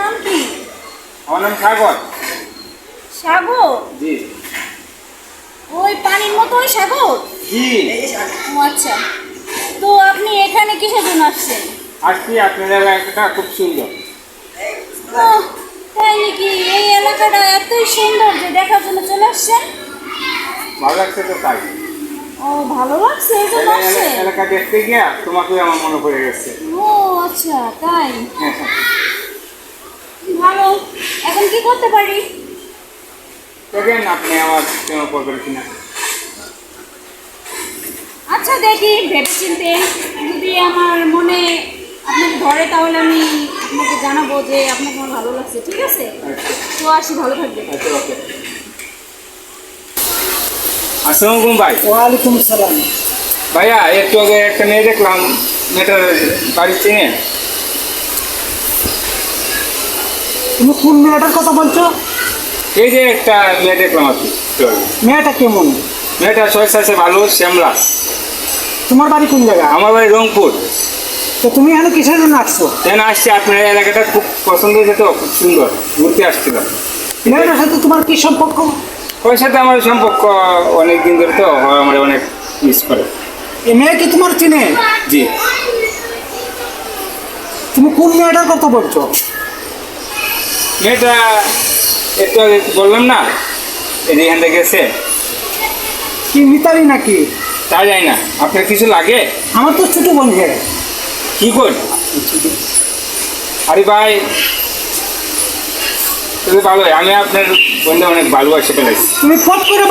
নাম কি? আমার নাম সাগর। সাগর? জি। ওই পানির মতো ওই সাগর? জি। ও আচ্ছা, তো আপনি এখানে কিসের জন্য আসছেন? আজকে আপনার এলাকাটা খুব সুন্দর। ওহ, তাই নাকি? এই এলাকাটা এতই সুন্দর যে দেখার জন্য চলে আসছেন? ভালো লাগছে তো তাই। ও, ভালো লাগছে এই জন্য আসছেন? এলাকা দেখতে গিয়া তোমাকে আমার মনে পড়ে গেছে। ও আচ্ছা, তাই হ্যাঁ হ্যাঁ। ভালো। এখন কি করতে পারি? দেখেন আপনি আমার প্রেমে পড়বেন কিনা। আচ্ছা দেখি ভেবেচিন্তে, যদি আমার মনে আপনাকে ধরে তাহলে আমি আপনাকে জানাবো যে আপনাকে আমার ভালো লাগছে, ঠিক আছে? তো আসি, ভালো থাকবে। আচ্ছা ওকে। আসসালামু আলাইকুম ভাই। ওয়ালাইকুম সালাম। ভাইয়া একটু আগে একটা মেয়ে দেখলাম, মেয়েটার বাড়ি চিনে। তুমি কোন মেয়েটার কথা বলছো? এই যে একটা মেয়ে দেখলাম আর কি একটু আগে। মেয়েটা কেমন? মেয়েটা চয়েস আছে ভালো, শ্যামলা। তোমার বাড়ি কোন জায়গা? আমার বাড়ি রংপুর। তো তুমি এখানে কিসের জন্য আসছো? কেন আসছে, আপনার এলাকাটা খুব পছন্দ হয়েছে তো, খুব সুন্দর, ঘুরতে আসছিলাম। মেয়েটার সাথে তোমার কি সম্পর্ক? ওর সাথে আমার সম্পর্ক অনেক দিন ধরে, তো আমার অনেক মিস করে। এই মেয়ে কি তোমার চিনে? জি। তুমি কোন মেয়েটার কথা বলছো? মেয়েটা একটু আগে বললাম না, এখান থেকে গেছে। কি মিতালি নাকি? তা যাই না, আপনার কিছু লাগে? আমার তো ছোট বোন। কি কর? আরে ভাই, তুমি ভালো, আমি আপনার বন্ধু অনেক ভালোবাসে ফেলেছি। তুমি ফট করে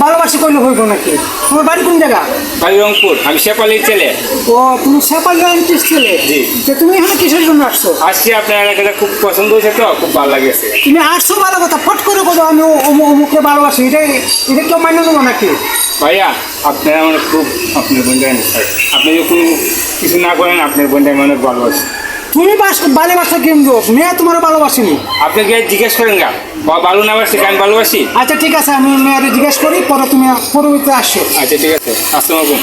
ভালোবাসি করলে হইব নাকি? তোমার বাড়ি কোন জায়গা? ভাই রংপুর, আমি শেপালির ছেলে। ও, তুমি সেপাল আন্টির ছেলে? জি। যে তুমি এখানে কিসের জন্য আসছো? আসছি, আপনার এলাকাটা খুব পছন্দ হয়েছে তো, খুব ভালো লাগেছে। তুমি আসছো ভালো কথা, ফট করে বলো আমি অমুককে ভালোবাসি, এটা কেউ মান্য নেবো নাকি? ভাইয়া আপনার আমার খুব, আপনার বন্ধু আপনি যখন কিছু না করেন, আপনার বন্ধু আমি অনেক ভালোবাসি। তুমি ভালোবাসা কেন্দ্র, মেয়ে তোমার ভালোবাসিনি। আপনাকে জিজ্ঞেস করেন গা, ভালো না বাসি, আমি ভালোবাসি। আচ্ছা ঠিক আছে, আমি মেয়েরে জিজ্ঞেস করি, পরে তুমি পরবর্তীতে আসছো। আচ্ছা ঠিক আছে, আসসালামু আলাইকুম।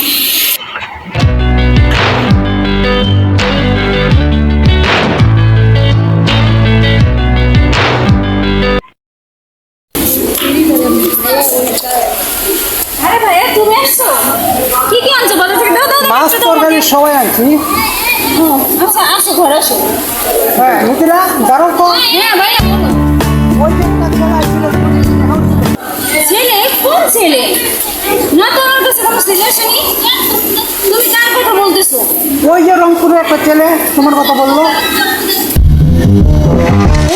আরে ভাইয়া, তুমি আসছো? কি কি আনছো বাজার থেকে? দাও দাও দাও, মাছ দাও, দাও, তরকারি দাও। সবাই আনছি। ও, আচ্ছা আসো, ঘরে আসো। হ্যাঁ মিথিলা, দাঁড়ো তো। হ্যাঁ ভাইয়া বলো। ওই যে একটা ছেলে আসছিল, ছেলে? কোন ছেলে? না তো, আমার কাছে কোনো ছেলে আসেনি। তুমি কার কথা বলতেছো? ওই যে রংপুরে একটা ছেলে তোমার কথা বললো।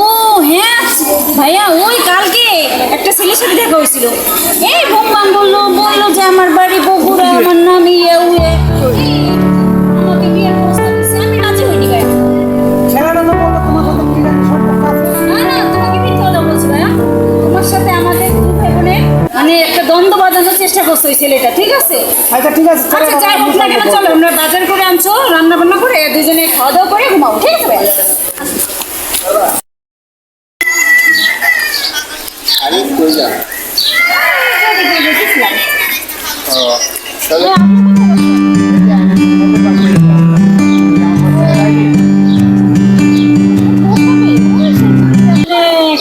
ও হ্যাঁ ভাইয়া, ওই কালকে একটা ছেলের সাথে দেখা হয়েছিল। এই বোমবাম বললো যে আমার বাড়ি বগুড়া, আমার নাম ইয়ে উয়ে, আমাকে বিয়ের প্রস্তাব দিচ্ছে। আমি রাজি হইনি ভাইয়া। ছেলেটা তো বললো তোমার সাথে কি জানি সম্পর্ক আছে। না না, তোমাকে মিথ্যা কথা বলছি ভাইয়া। তোমার সাথে আমাদের দুই ভাই বোনের মানে একটা দ্বন্দ্ব বাজানোর চেষ্টা করছে ওই ছেলেটা, ঠিক আছে? আচ্ছা ঠিক আছে, চলো, আচ্ছা যাই হোক না কেন, চলো আমরা বাজার করে আনছো, রান্না বান্না করে দুজনে খাওয়া দাওয়া করে ঘুমাবো, ঠিক আছে ভাইয়া? আরে কই যা?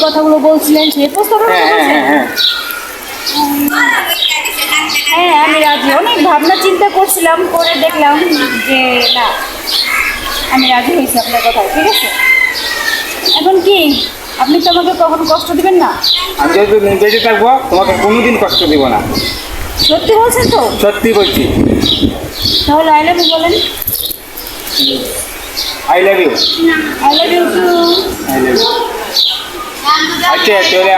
কথাগুলো বলছিলেন সেই প্রস্তাবের কথা বলছেন? হ্যাঁ আমি রাজি। অনেক ভাবনা চিন্তা করছিলাম, করে দেখলাম যে না, আমি রাজি হয়েছি আপনার কথায়, ঠিক আছে? এখন কি আপনি তো আমাকে কখনো কষ্ট দিবেন না? আমি যেহেতু বেঁচে থাকবো, তোমাকে কোনোদিন কষ্ট দিব না। সত্যি বলছেন তো? সত্যি বলছি। তাহলে আই লাভ ইউ বলেন। I love you. I love you too. I love you. আচ্ছা তাহলে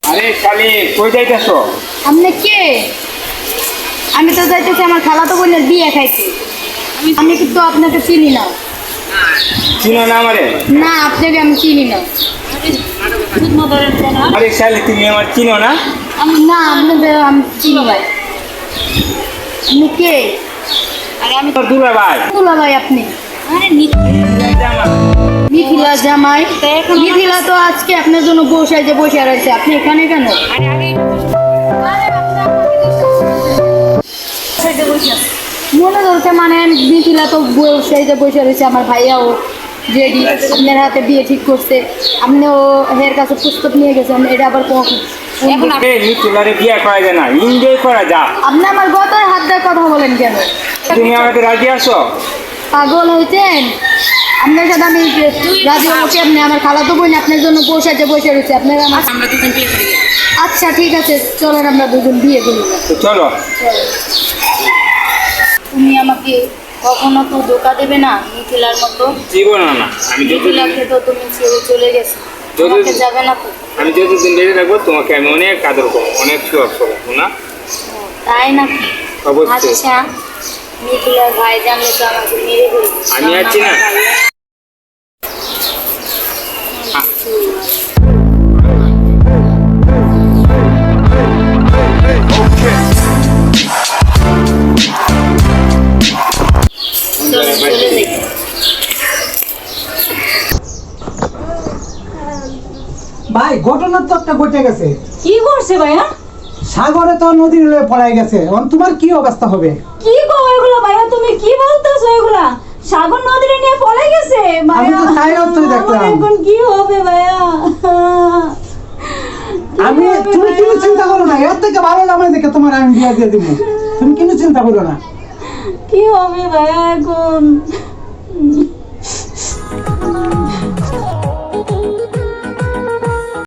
আরে শালি কই যাইতেছো? আপনি কে? আমি তো যাইতেছি আমার খালাতো বোনের বিয়ে খাইছি। আমি কিন্তু আপনাকে চিনি না। চিনো না আমারে? না, আপনাকে আমি চিনি না। আরে শালি তুমি আমার চিনো না? না, আপনাকে আমি চিনি ভাই। আপনি কে? আরে আমি তোর দুলা ভাই। দুলা ভাই আপনি? আরে মিথিলা জামাই? মিথিলা তো আজকে আপনার জন্য বসে রয়েছে, আপনি এখানে কেন? আরে আপনি মনে ধরছে মানে মিথিলা তো সেই যে বসে রয়েছে, আমার ভাইয়াও রেডি, আপনার হাতে বিয়ে ঠিক করছে, আপনিও হের কাছে প্রস্তাব নিয়ে গেছেন, এটা আবার এখন মিথিলারে বিয়ে করা যায় না, এনজয় করা যা। আপনি আমার গতরে হাত দিয়ে কথা বলেন কেন? তুমি আমাকে রাজি আছো? পাগল হয়েছেন? আপনার সাথে আমি রাজি হচ্ছি, আপনি আমার খালাতো বোন আপনার জন্য বসে রয়েছে, আপনার আমরা দুজন বিয়ে করি। আচ্ছা ঠিক আছে, চলেন আমরা দুজন বিয়ে করি। তো চলো। তুমি আমাকে কখনো তো ধোকা দেবে না মিথিলার মতো? জীবন না, আমি মিথিলাকে তো তুমি ছেড়ে চলে গেছো, তোমাকে যাবে না তো? আমি যতদিন বেঁচে থাকবো তোমাকে আমি অনেক আদর করবো, অনেক সুখ করবো না? তাই নাকি? অবশ্যই। আচ্ছা, মিথিলার ভাই জানলে তো আমাকে মেরে ফেলবে। আমি আছি না। চলে যাই। ভাই ঘটনা তো একটা ঘটে গেছে। কি করছে ভাইয়া? সাগরে তো নদীর লয়ে পড়াই গেছে, এখন তোমার কি অবস্থা হবে? কি গো এগুলা ভাইয়া, তুমি কি বলতেছো এগুলা? সাগর নদীরে নিয়ে পড়ে গেছে আমি তো তাই অর্থই দেখলাম। এখন কি হবে ভাইয়া? তুমি কোনো চিন্তা করো না, এর থেকে ভালো নামে দেখে তোমার আমি বিয়ে দিয়ে দিব, তুমি কোনো চিন্তা করো না। কি হবে ভাইয়া এখন?